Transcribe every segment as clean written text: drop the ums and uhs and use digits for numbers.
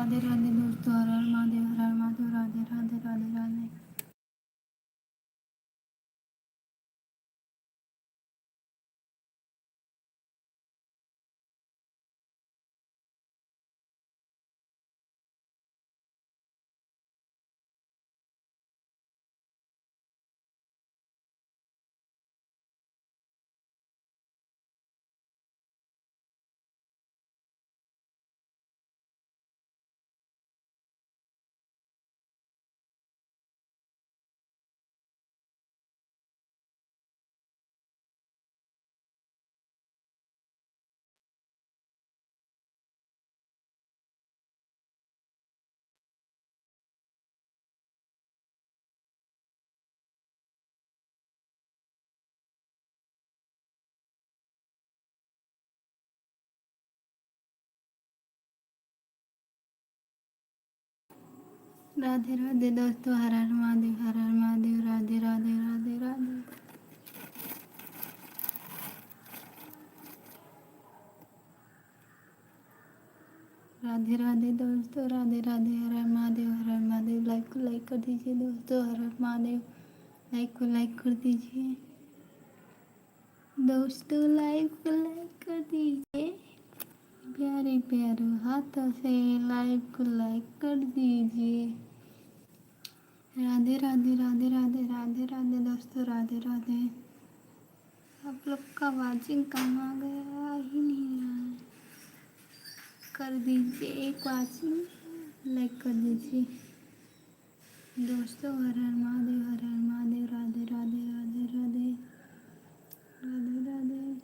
राधे राधे दोस्तों, हर हर महादेव, हर हर महादेव, राधे राधे राधे राधे। राधे राधे दोस्तों, हर हर महादेव, हर हर महादेव, राधे राधे राधे राधे। राधे राधे दोस्तों, राधे राधे, हर हर महादेव, हर हर महादेव। लाइक को लाइक कर दीजिए दोस्तों, हर हर महादेव। लाइक को लाइक कर दीजिए दोस्तों, लाइक को लाइक कर दीजिए। प्यारे प्यारे हाथों से लाइक को लाइक कर दीजिए। राधे राधे राधे राधे राधे राधे दोस्तों, राधे राधे। आप लोग का वाचिंग काम आ गया, आ ही नहीं रहा है। कर दीजिए एक वाचिंग, लाइक कर दीजिए दोस्तों। हर हर महादेव, हर हर महादेव, राधे राधे राधे राधे राधे राधे।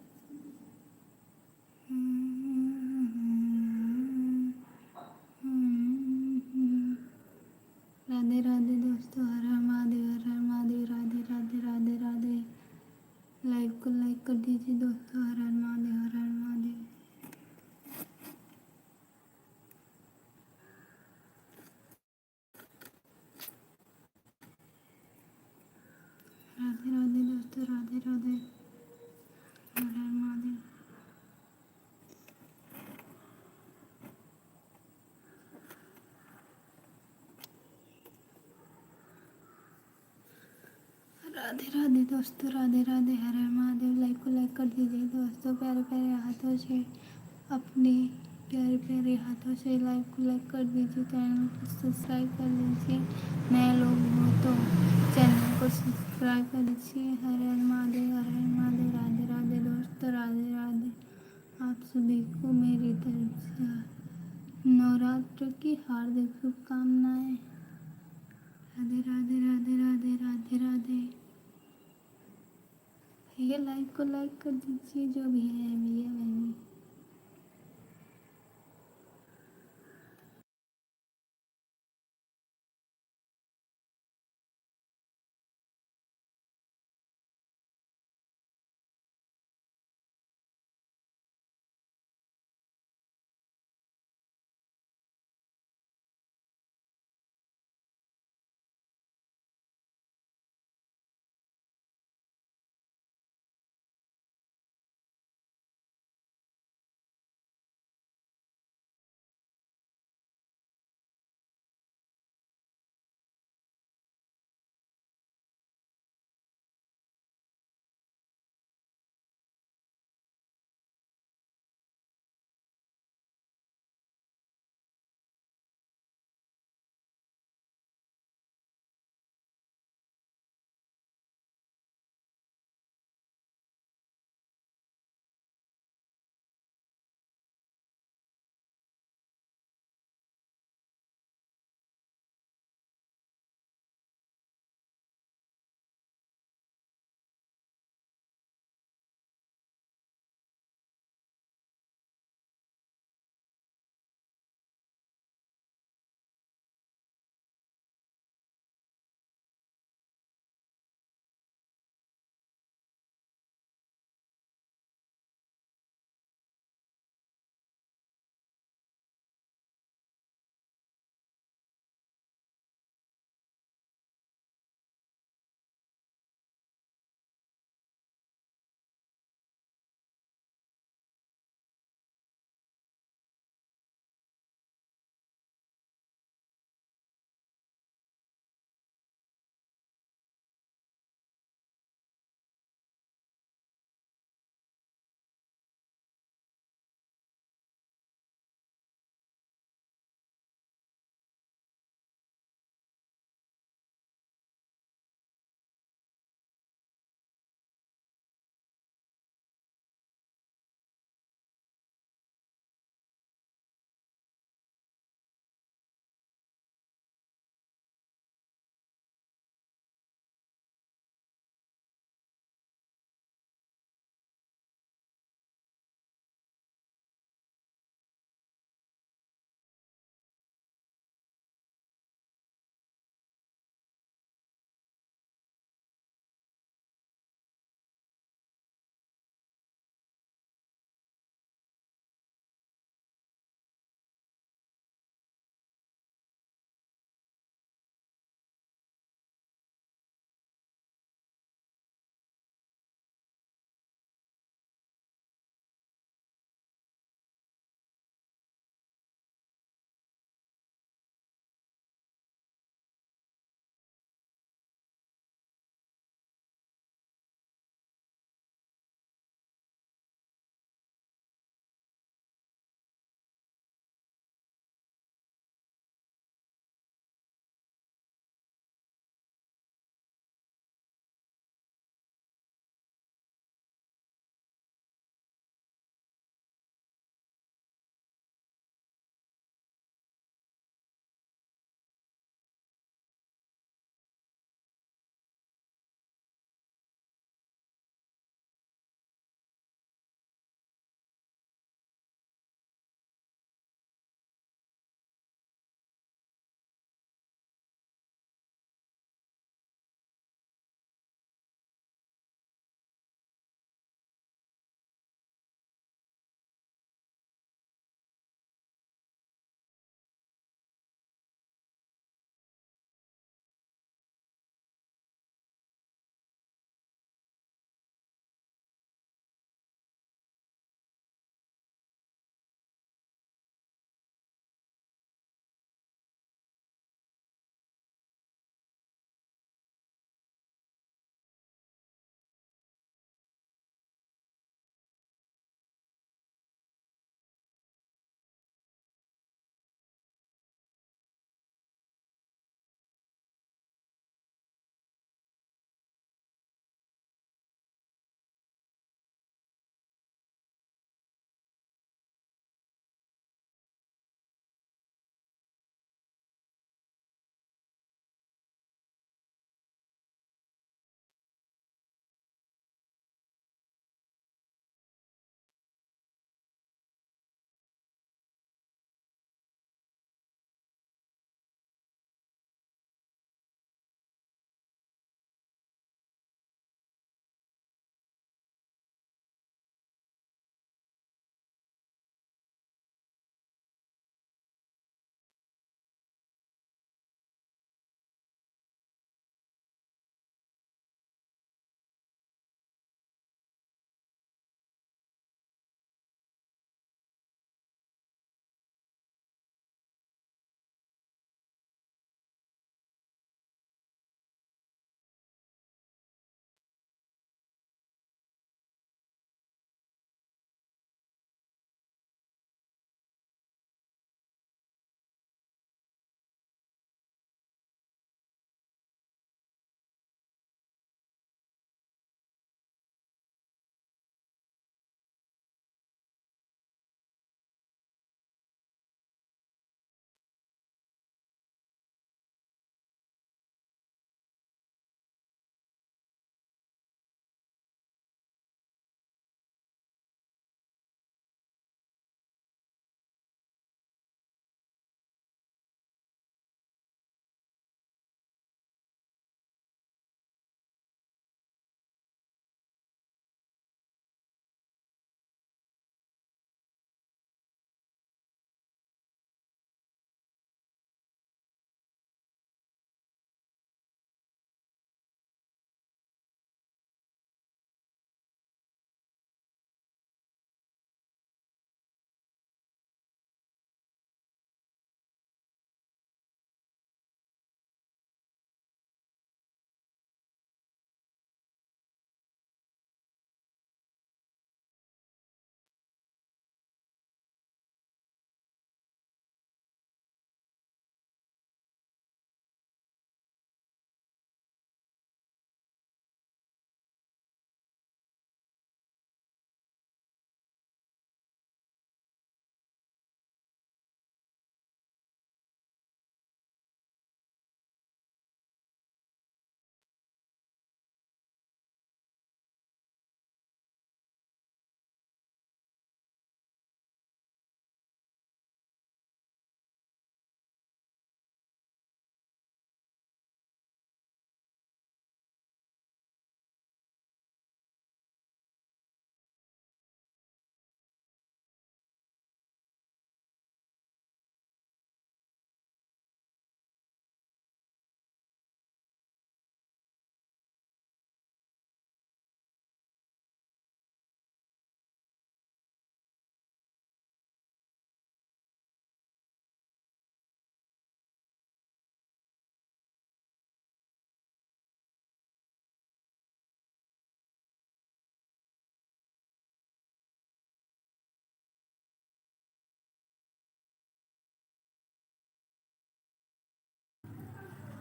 राधे राधे दोस्तों, हर हर महादेव, हर हर महादेव, राधे राधे राधे राधे। लाइक को लाइक कर दीजिए दोस्तों, हर हर महादेव, हर हर महादेव। राधे राधे दोस्तों, राधे राधे, हर हर महादेव। राधे राधे दोस्तों, राधे राधे, हर हर महादेव। लाइक को लाइक कर दीजिए दोस्तों, प्यारे प्यारे हाथों से, अपने प्यारे प्यारे हाथों से लाइक को लाइक कर दीजिए। चैनल को सब्सक्राइब कर लीजिए, नए लोग हो तो चैनल को सब्सक्राइब कर लीजिए। हर हर महादेव, हर हर महादेव, राधे राधे दोस्तों, राधे राधे। आप सभी को मेरी तरफ से नवरात्र की हार्दिक शुभकामनाएं। राधे राधे राधे राधे राधे राधे। ये लाइक को लाइक कर दीजिए जो भी है भैया बहनी।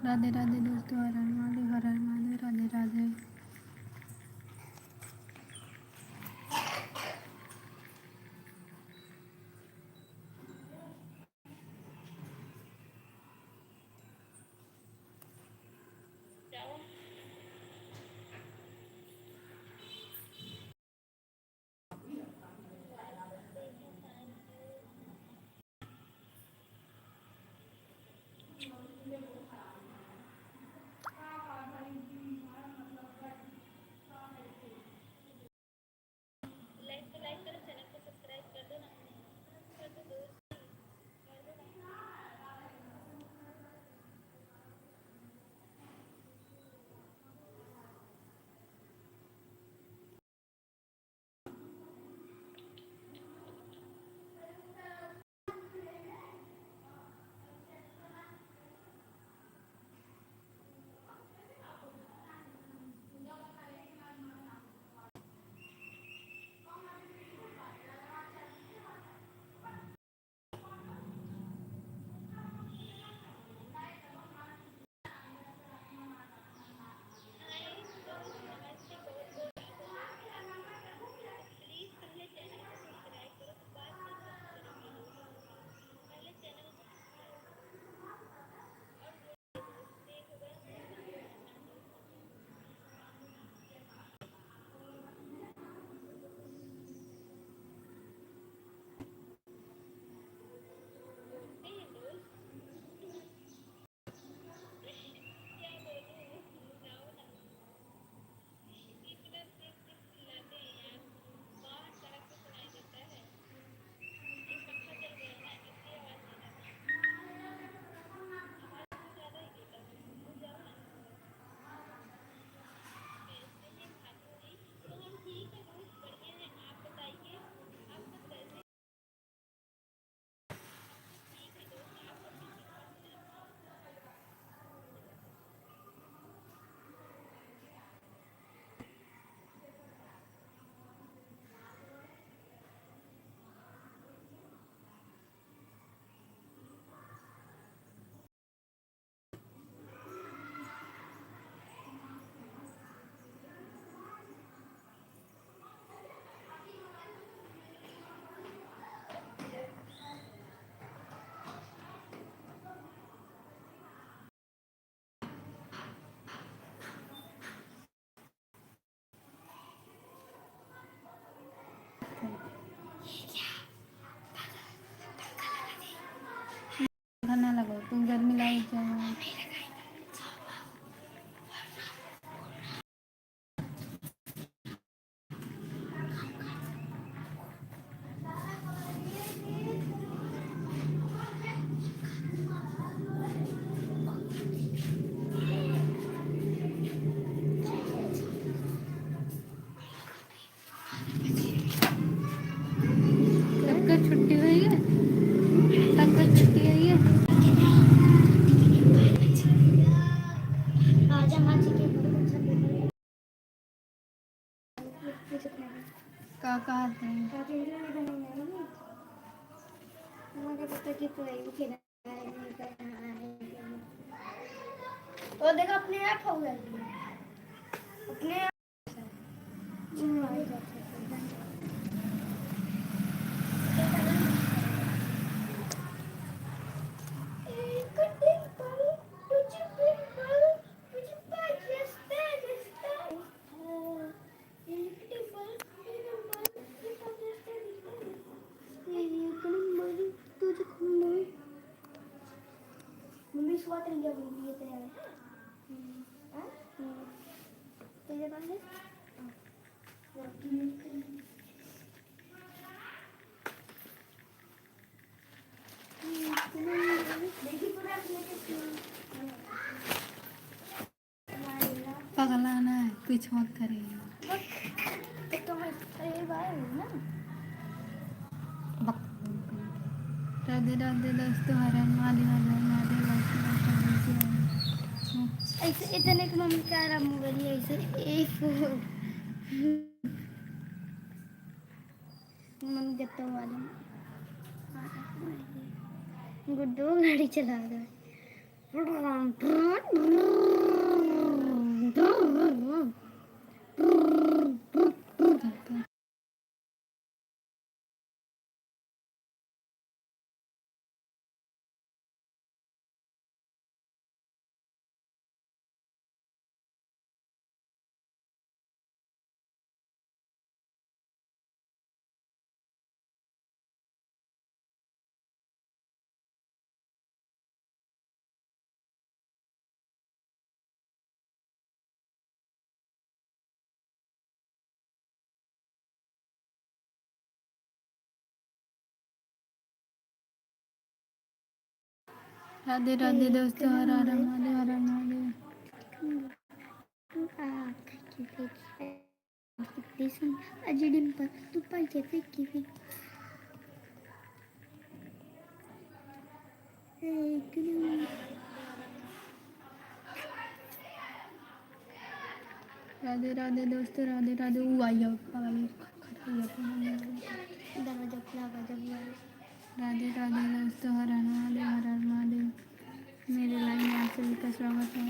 राधे राधे दोस्तों, हर हर महादेव, हर हर महादेव, राधे राधे। खाना लगो, तू गर्मी लाई जाए। सबका छुट्टी हुई है, सबका छुट्टी हुई है। का कहते हैं तो देखो अपने आप हो गया, अपने आप मम्मी सुबह करेंगे ये तैयार है तो ये बात है पगलाना है, कुछ मत करिए। राधे राधे दोस्तों, हर हर महादेव, हर हर महादेव। ऐसे इतने की मम्मी क्या रहा मोबाइल ऐसे एक मम्मी जब तक वाले गुड्डू गाड़ी चला रहा है। राधे राधे दोस्तों, हर हर महादेव, हर हर महादेव। अजय डिंपल तू पाहिजे फेकी फेक राधे राधे दोस्तों, राधे राधे। आई दरवाजा खुला जब राधे राधे दोस्तों, हर हर महादेव, हर हर महादेव। मेरे लाइव में आप सभी का स्वागत है।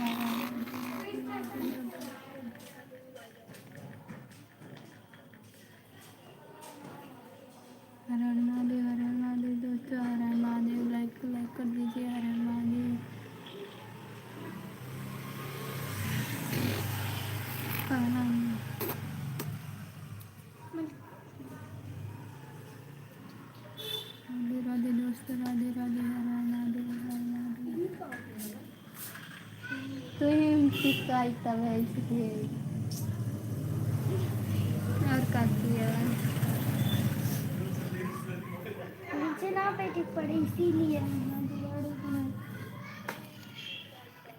हर हर महादेव, हर हर महादेव दोस्तों, हर हर महादेव। लाइक को लाइक कर दीजिए। हर हर महादेव। राधे राधे दोस्तों, राधे राधे, हर हर महादेव, हर हर महादेव। तो ये शिकायत है इसलिए और काफी है। नीचे ना बैठे पड़े इसीलिए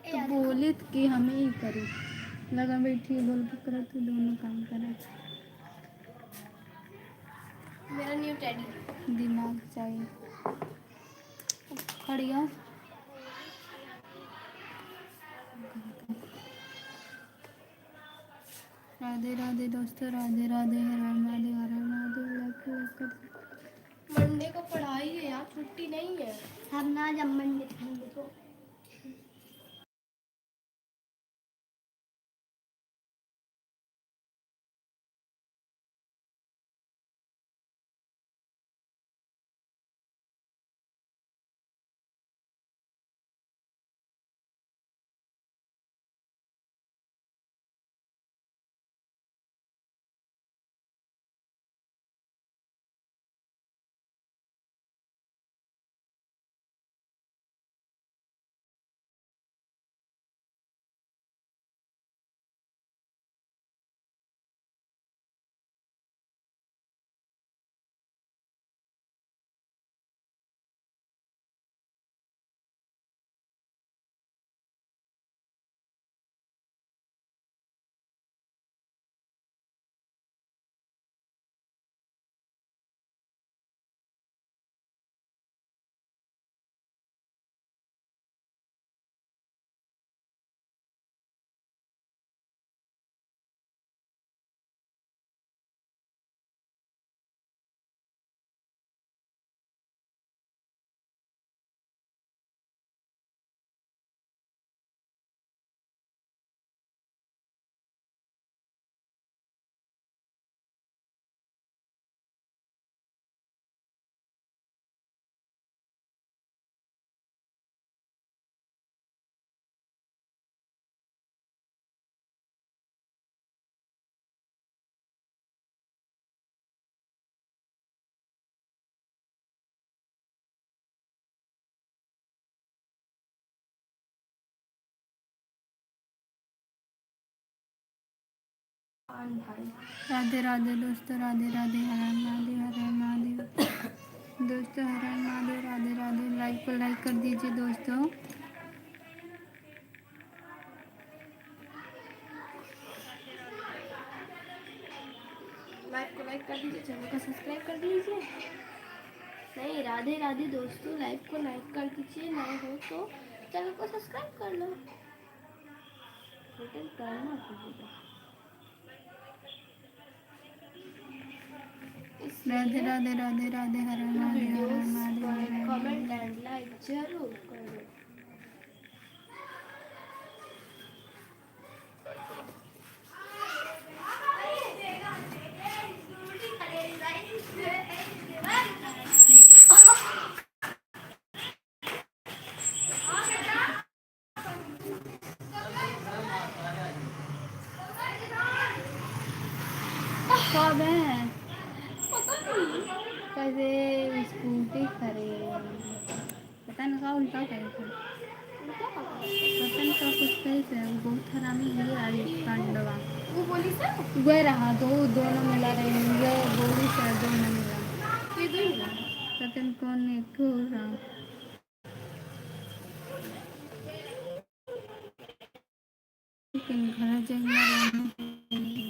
तो बोले कि हमें ही करो, लगा बैठी बोल के करो तो दोनों काम करो। मेरा न्यू टेडी दिमाग चाहिए। खड़िया राधे राधे दोस्तों, राधे राधे, हर हर महादेव, हर हर महादेव। लाइक मंडे को पढ़ाई है यार, छुट्टी नहीं है। हम ना जब मंडे को राधे राधे दोस्तों, राधे राधे, हर हर महादेव, हर हर महादेव दोस्तों, हर हर महादेव। राधे राधे। लाइक को लाइक कर दीजिए दोस्तों। लाइक को लाइक कर दीजिए, चैनल को सब्सक्राइब कर दीजिए। नहीं, राधे राधे दोस्तों, लाइक को लाइक कर दीजिए, नए हो तो चैनल को सब्सक्राइब कर लो। रिटर्न करना पड़ेगा। राधे राधे, राधे राधे, हर हर महादेव, हर हर महादेव, हर हर कमेंट एंड लाइक जरूर करो। कब है? पता नहीं। कैसे स्कूटी करे, पता नहीं का उल्टा करे थे, उनका पता पता नहीं का कुछ कैसे बहुत हरामी ये आई कांडवा वो बोली सर वे रहा दो दोनों मिला रहे ये बोली से दोनों मिला ये दो मिला। पता नहीं कौन एक हो रहा लेकिन घर जाएंगे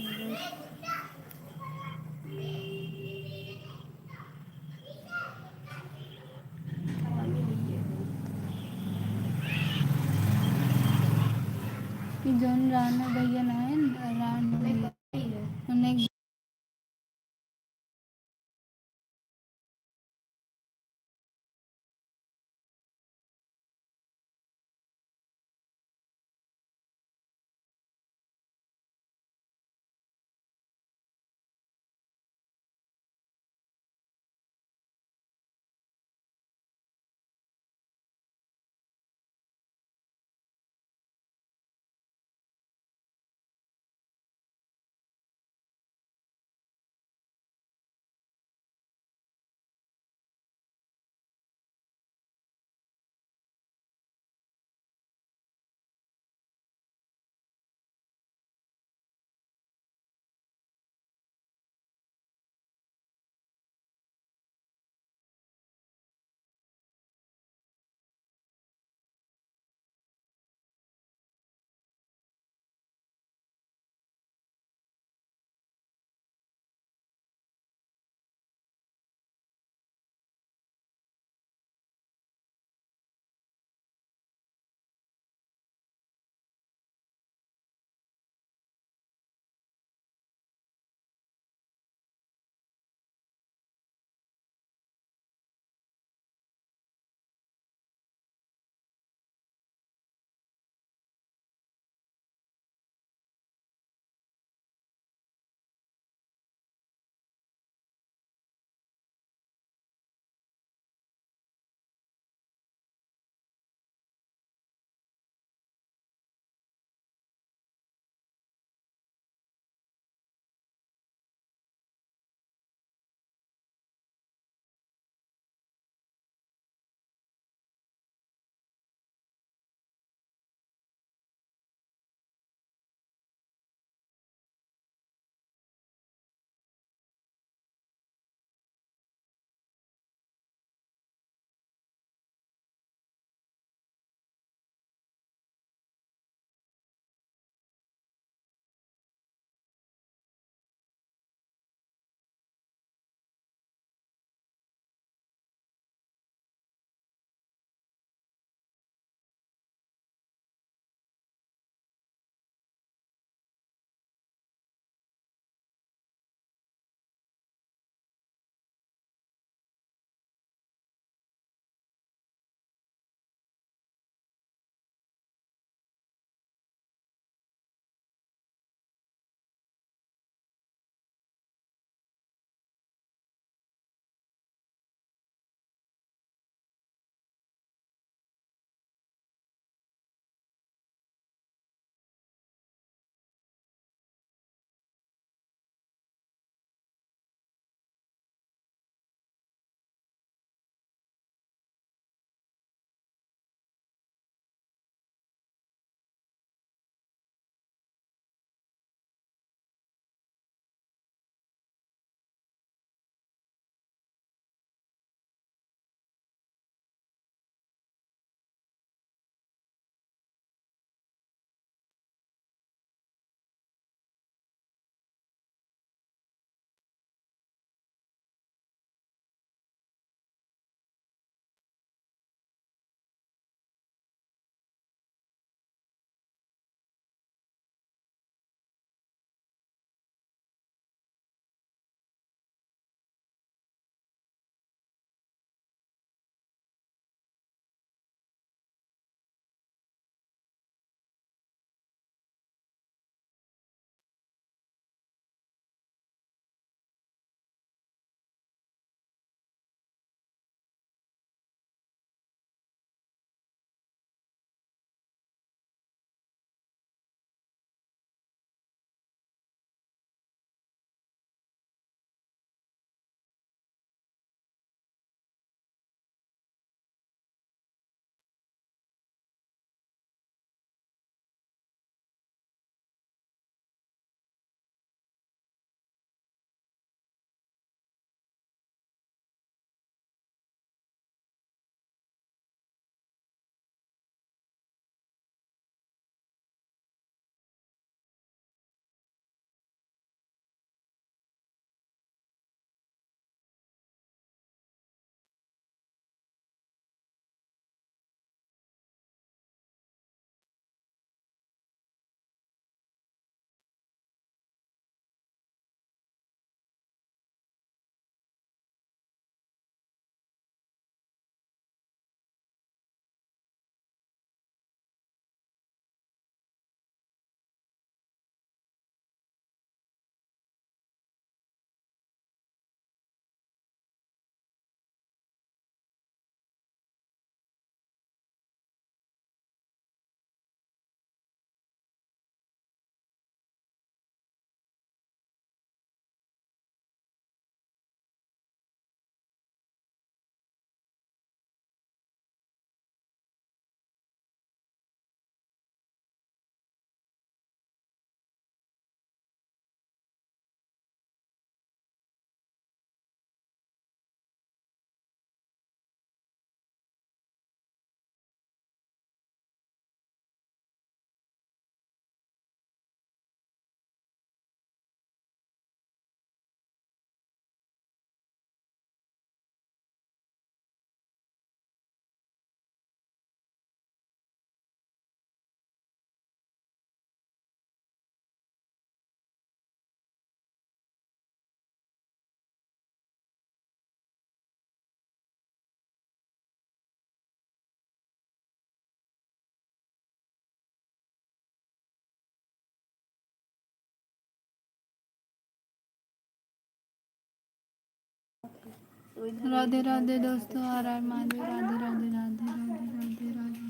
कि जोन राणा भैया ना है राणा भैया उन्हें राधे राधे दोस्तों, हर हर महादेव। राधे राधे राधे राधे राधे राधे।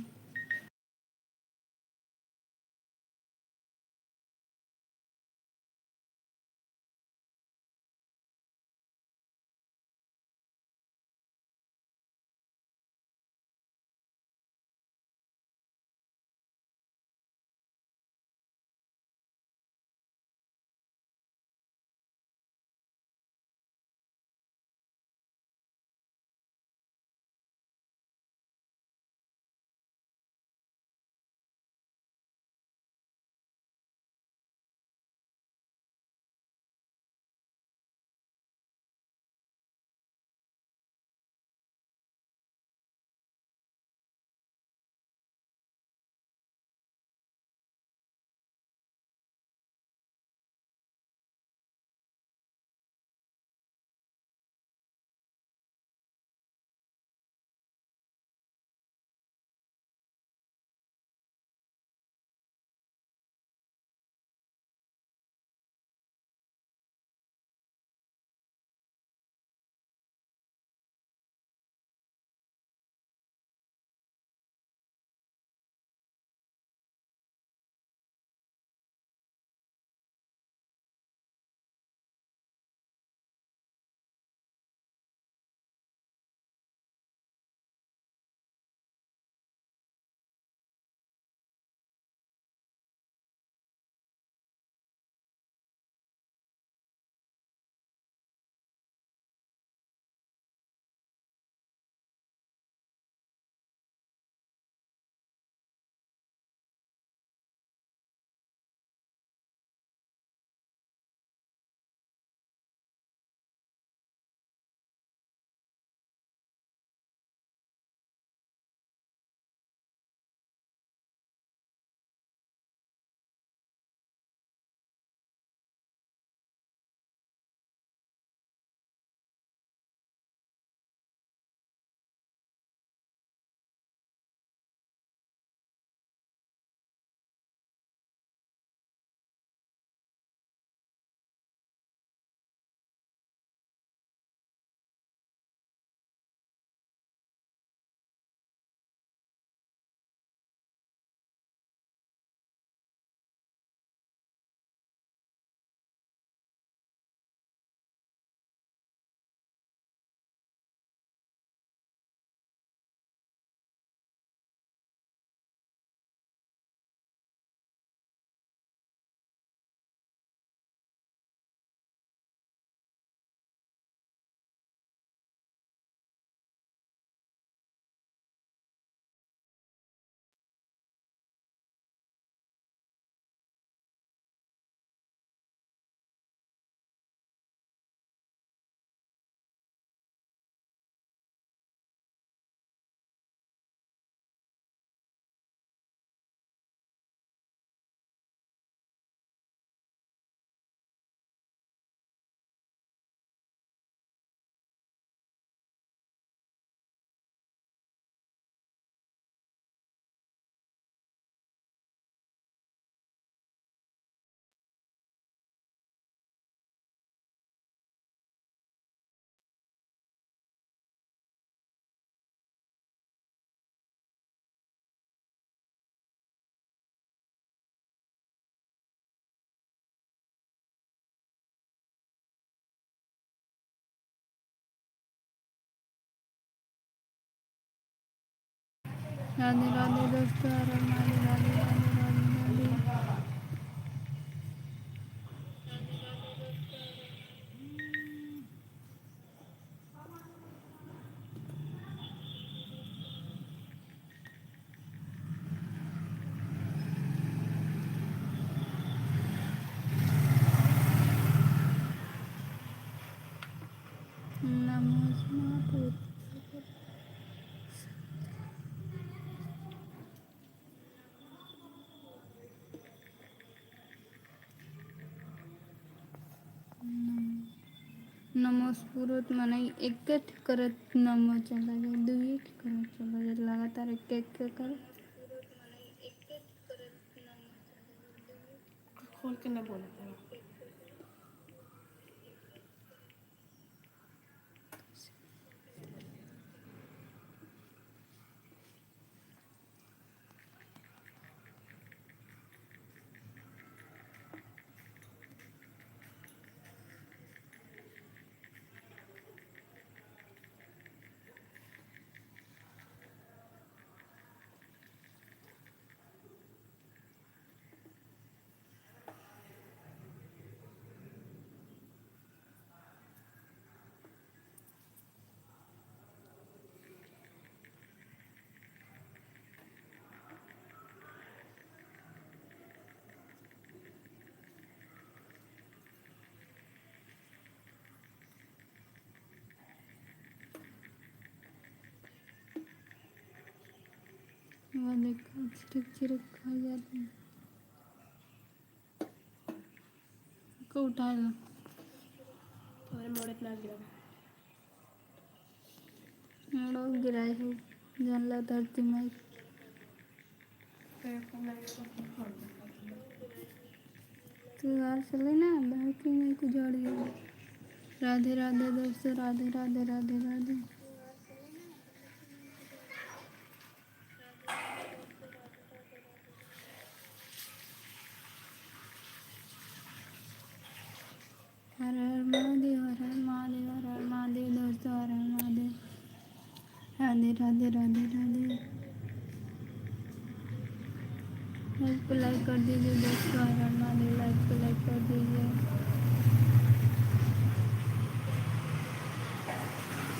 राधे राधे दोस्तों, हर हर महादेव। राधे राधे राधे राधे। नमो महापुरुष। नमो स्फुरत मना एक करत नमो चला जाए, दुई करत चला जाए, लगातार एक कर। खोल के ना बोला। वो देखो चिरक चिरक खा जाते हैं। को उठा लो। और मोड़त ना गिरा मोड़ो गिराए हो जानला धरती में। तो यार चले ना धरती में को जोड़ गया। राधे राधे दोस्तों, राधे राधे राधे राधे। हर हर महादेव, हर हर महादेव, हर हर महादेव दोस्तों, हर हर महादेव। राधे राधे राधे राधे। लाइक को लाइक कर दीजिए दोस्तों, हर हर महादेव। लाइक को लाइक कर दीजिए।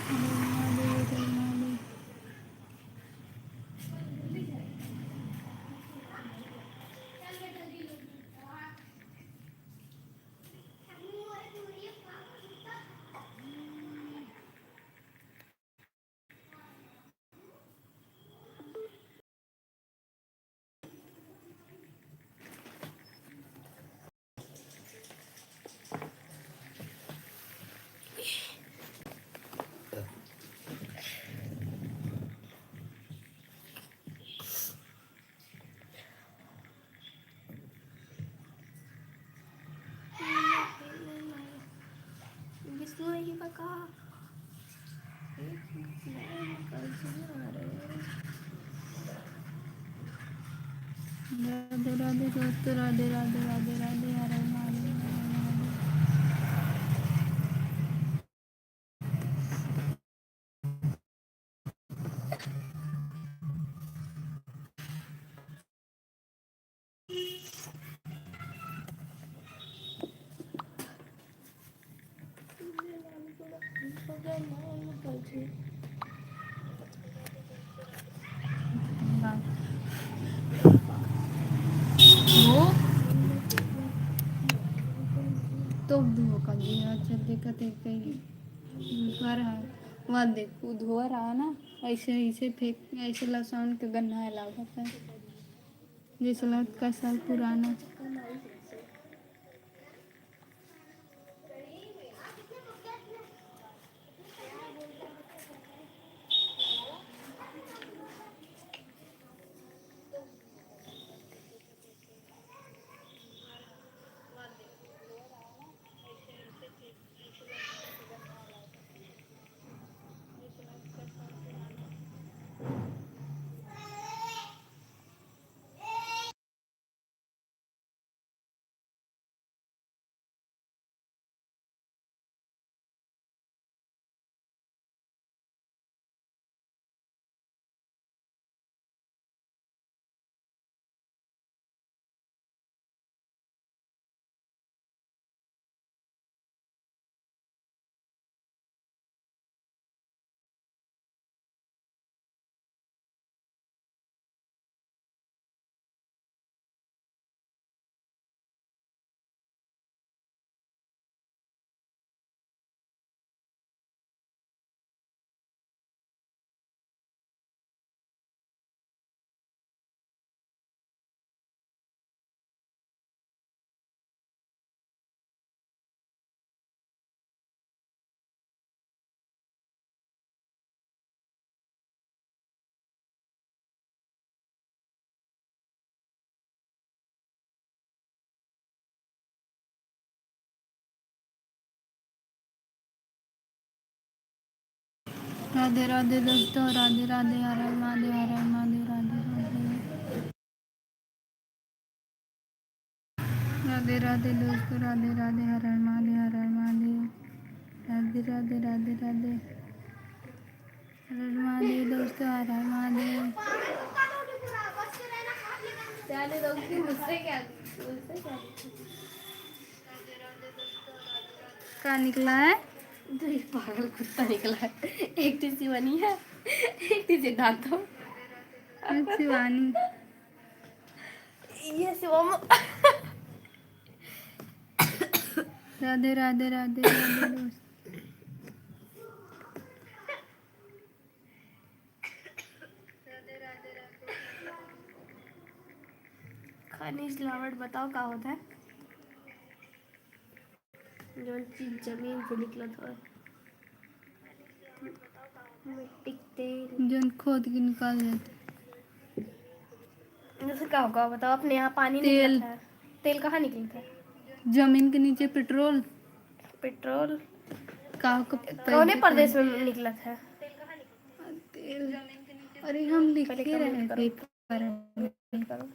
हर हर महादेव, हर हर महादेव। विष्णु ही पका राधे राधे दोस्तों, राधे राधे राधे राधे। हर हर महादेव, हर हर महादेव। वो तो धोखा दिया। अच्छा देखा थे कहीं धोआ रहा है। वहाँ देखो धोआ रहा ना, ऐसे ऐसे फेंक, ऐसे लहसुन के गन्ना है लागत है जैसे लगता का साल पुराना। राधे राधे दोस्तों, राधे राधे। हर हर महादेव, हर हर महादेव। राधे राधे राधे राधे दोस्तों, राधे राधे। हर हर महादेव, हर हर महादेव। राधे राधे राधे राधे। हर हर महादेव दोस्तों, हर हर महादेव। जाने दो कि मुझसे क्या क्या निकला है? तो ये पागल कुत्ता निकला है। एक टीसी बनी है, एक टीसी दांतों। शिवानी। ये शिवम। राधे राधे राधे राधे दोस्त। खनिज लवण बताओ का होता है? जो चीज जमीन से निकलत हो। मिट्टी के तेल। जो खोद के निकाल देते। जैसे क्या होगा बताओ? अपने यहाँ पानी तेल। निकलता है। तेल कहाँ निकलता है? जमीन के नीचे पेट्रोल। पेट्रोल का कौने प्रदेश में निकलत है? तेल। अरे हम पहले लिखे कमेंट रहे करो। पेपर में। करो।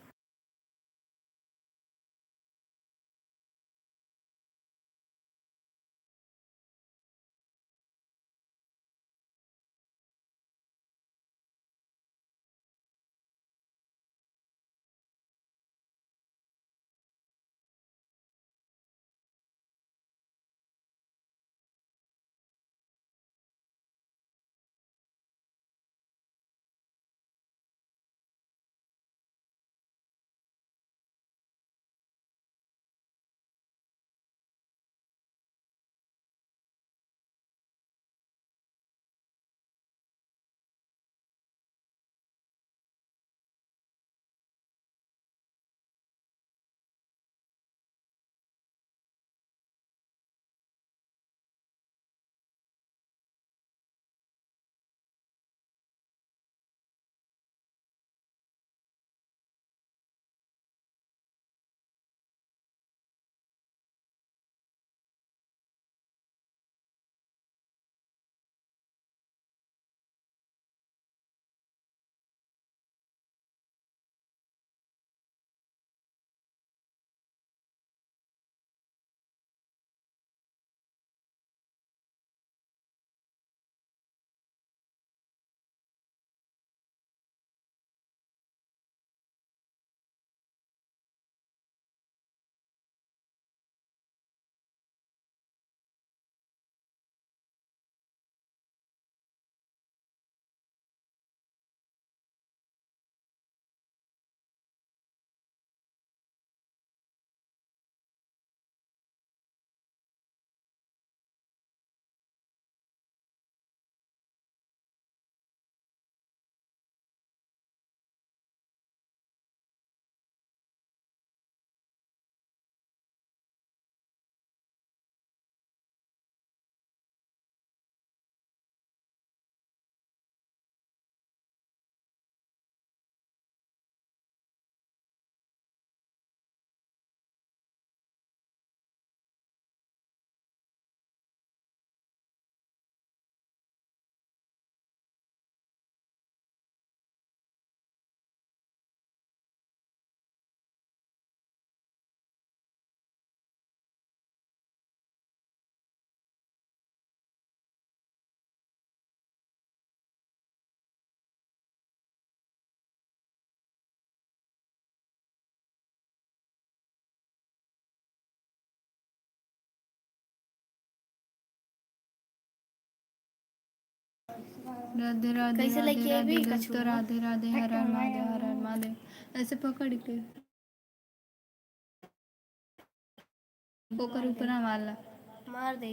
राधे राधे कैसे राधे लेके राधे अभी दोस्तों, कछुआ? राधे राधे, हर हर महादेव, हर हर महादेव। ऐसे पकड़ के ओकर ऊपर वाला मार दे।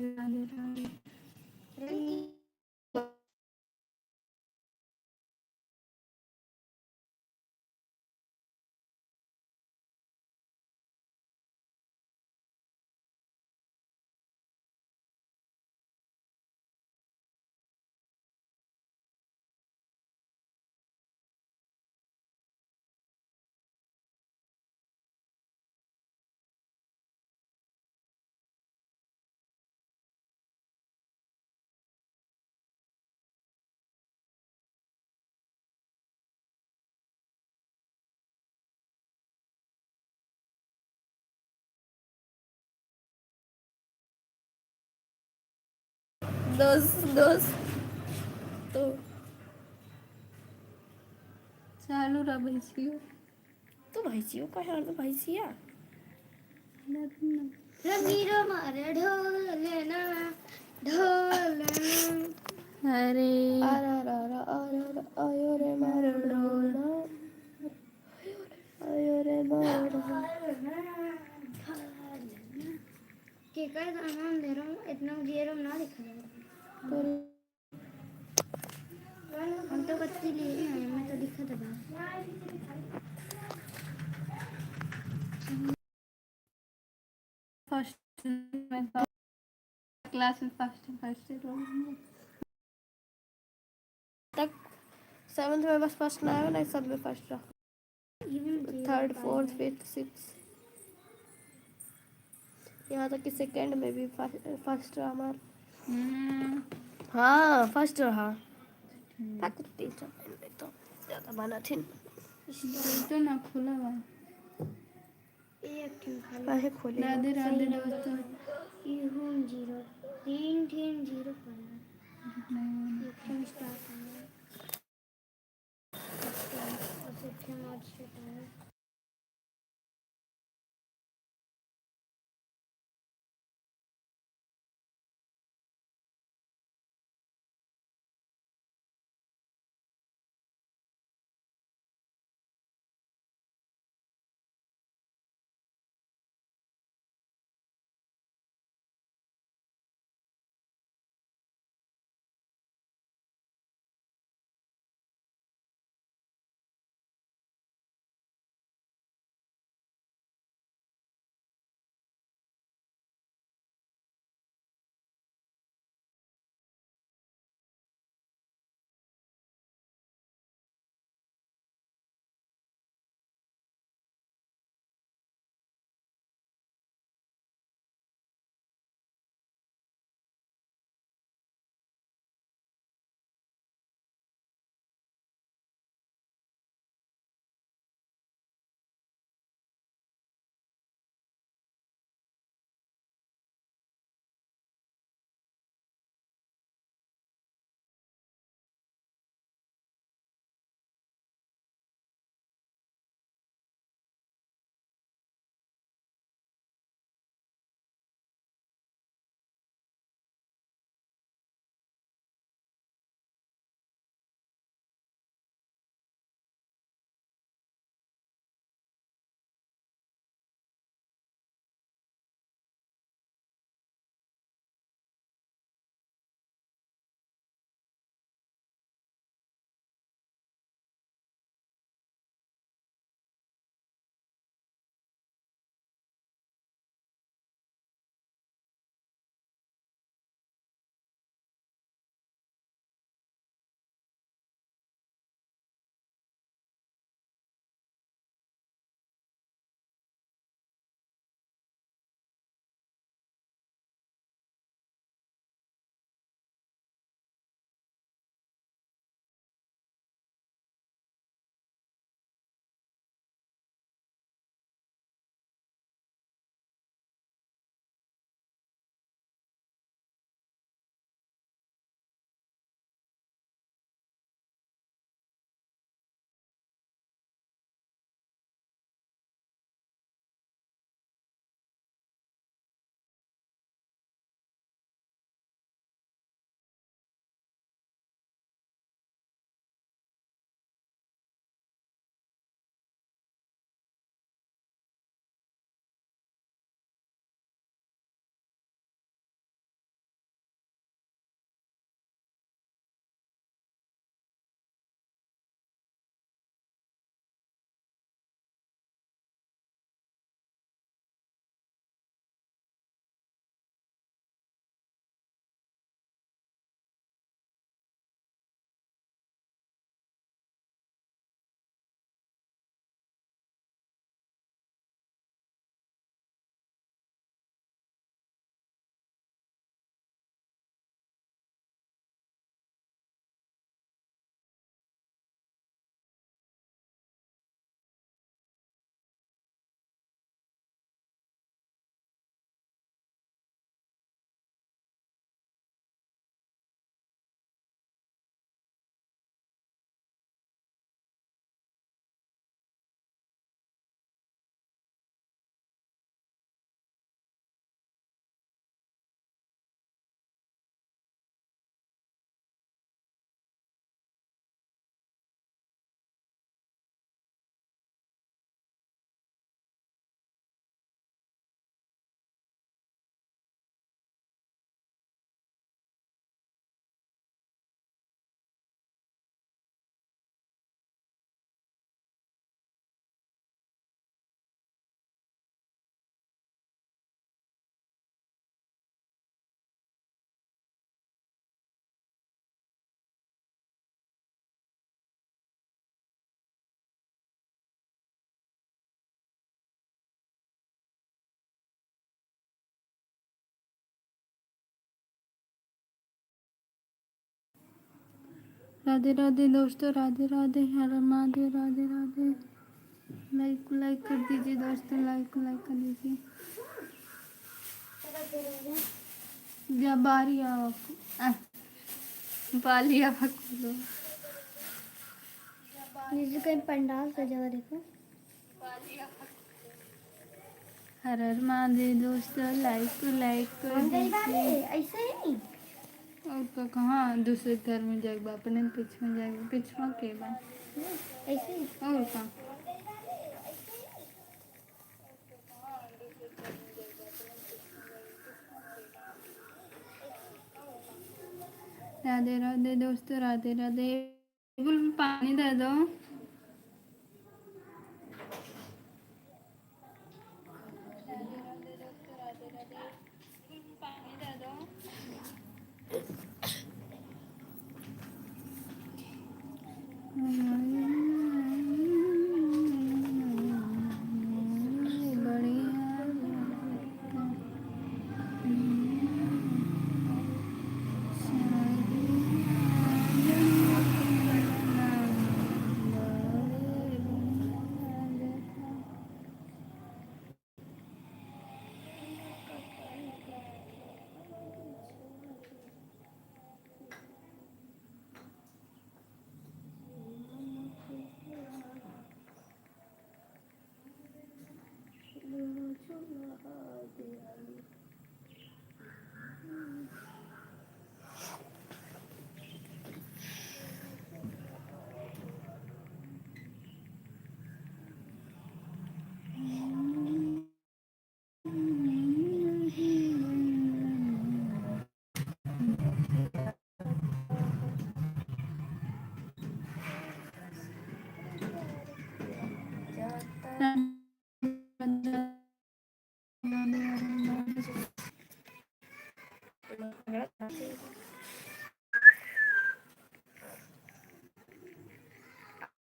राधे राधे। तो चालू रहा भैंसियो। तो भैंसियों का है तो भैंसिया नहीं रमीरो मारे ढोलना ढोलना अरे आयो रे मारो ढोलना आयो रे मारो ढोलना के का नाम दे रहा हूँ इतना जीरो ना लिखा तो हम तो बच्ची ले रहे हैं मैं तो दिखा था फर्स्ट में क्लास में फर्स्ट तक 7th में बस फर्स्ट ना आया ना सब में फर्स्ट रहा 3rd 4th 5th 6th यहाँ तक कि 2nd में भी फर्स्ट रहा हमारा हाँ फर्स्ट रहा प्रकृति तो ज़्यादा बना थी तो ना खुला हुआ काहे खोले राधे राधे दोस्तों। ये होम जीरो 3 0 नहीं स्टार्ट राधे राधे दोस्तों, राधे राधे, हर महादेव, राधे राधे। लाइक कर दीजिए दोस्तों, लाइक कर दीजिए। या बारिया बालिया खोलो। ये कहीं पंडाल सजा हुआ देखो। हर हर महादेव दोस्तों, लाइक कर दीजिए। ऐसे ही और तो कहाँ दूसरे घर में जाएगा, अपने पीछे में जाएगा, पीछे के बा ऐसे ही और कहाँ। राधे राधे दोस्तों, राधे राधे। बिल्कुल पानी दे दो। राधे राधे दोस्तों, राधे राधे। बिल्कुल पानी दे दो।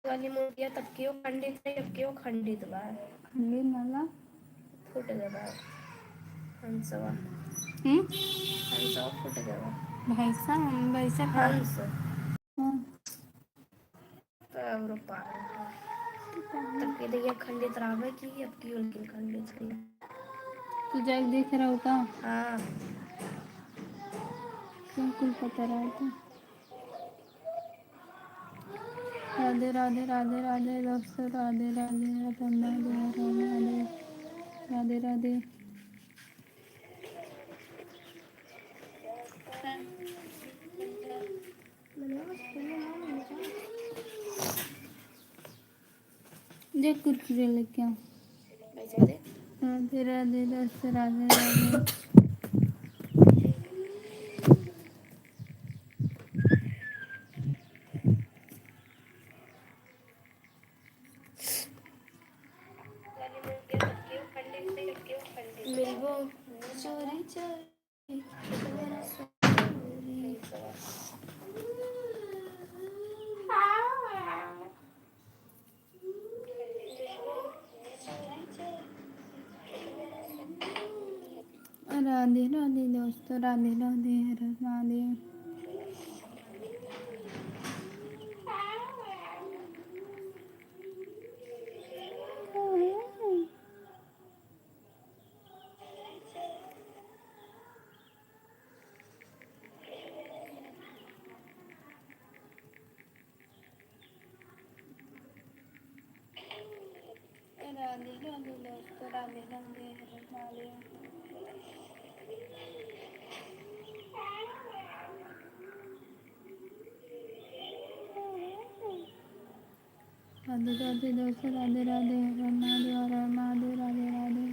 वाली मूर्तियां तब की वो खंडित है, जब की वो खंडित बा खंडित माला फुट गया हंसवा फुट गया भैसा वैसा हंस हाँ। और तब की देखिए खंडित रावे की, अब की उनकी खंडित की। तू जाके देख रहा होगा। हाँ बिल्कुल पता रहा था। राधे राधे, राधे राधे दोस्तों, राधे राधे, राधे राधे। जे कुरकुरे लेके आओ। पैसे दे राधे राधे दोस्तों, राधे राधे। मिलबो चोरी चोरी राधे राधे दोस्तों, राधे राधे, हर हर महादेव। राधे राधे दोस्तों, राधे राधे, हर हर महादेव। राधे राधे दोस्तों, राधे राधे, हर हर महादेव, हर हर महादेव, राधे राधे।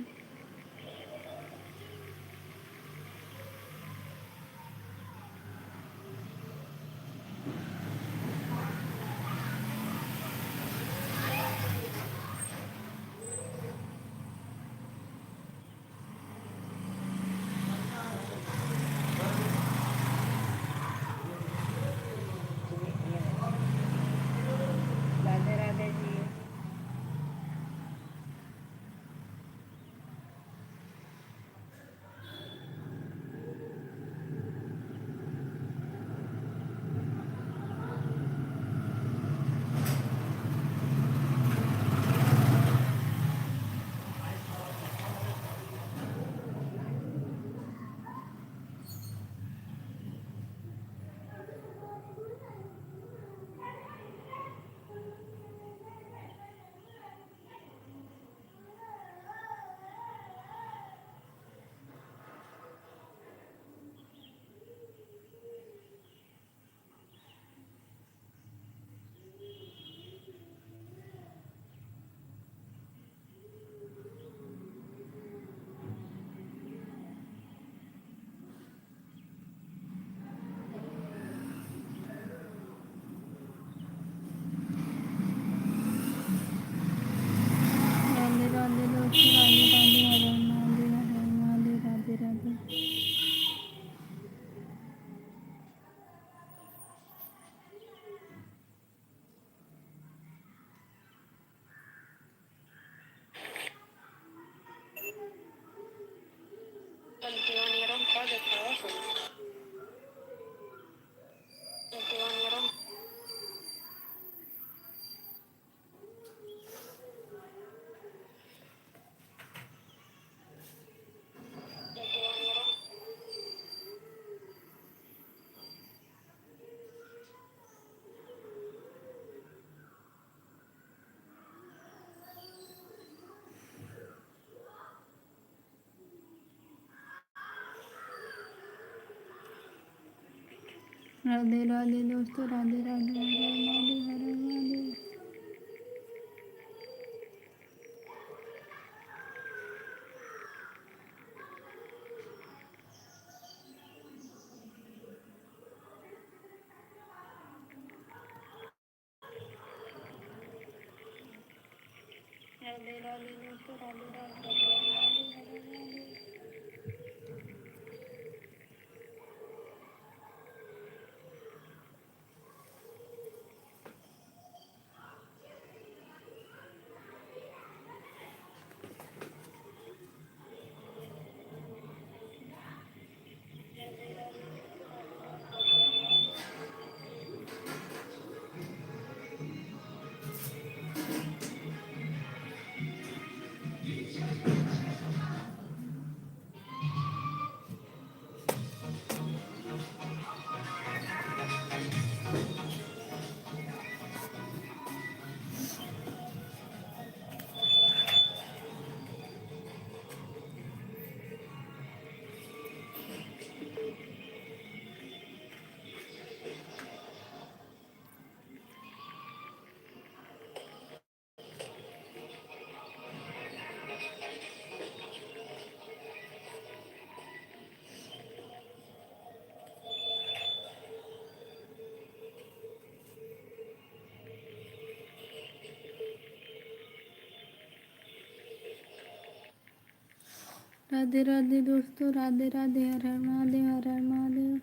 राधे राधे जी। राधे राधे दोस्तों, राधे राधे, हर हर महादेव, हर हर महादेव। राधे राधे दोस्तों, राधे राधे, हर हर महादेव, हर हर महादेव। राधे राधे दोस्तों, राधे राधे, हर हर महादेव, हर हर महादेव।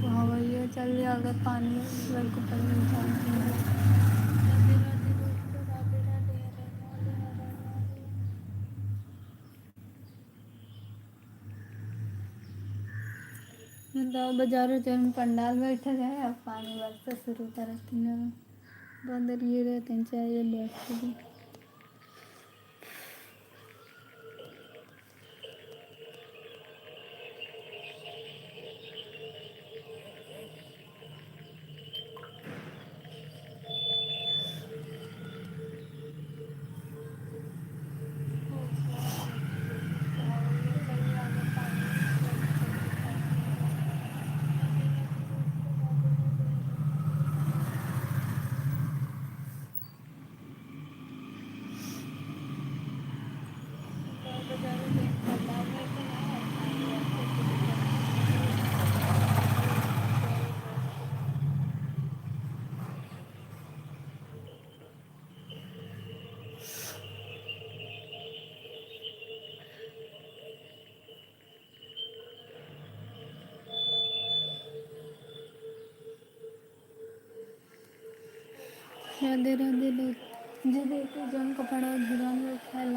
हवाइया चल रही अगर पानी में को पड़ने जाती है। राधे राधे दोस्तों, राधे राधे, हर हर महादेव, हर हर महादेव। मतलब बाजारों जन पंडाल बैठा है, अब पानी बरसा शुरू करती ना बंदर ये रहते हैं चाहिए बैठ। राधे राधे लोग जो देखो जन कपड़ा गिराने ख्याल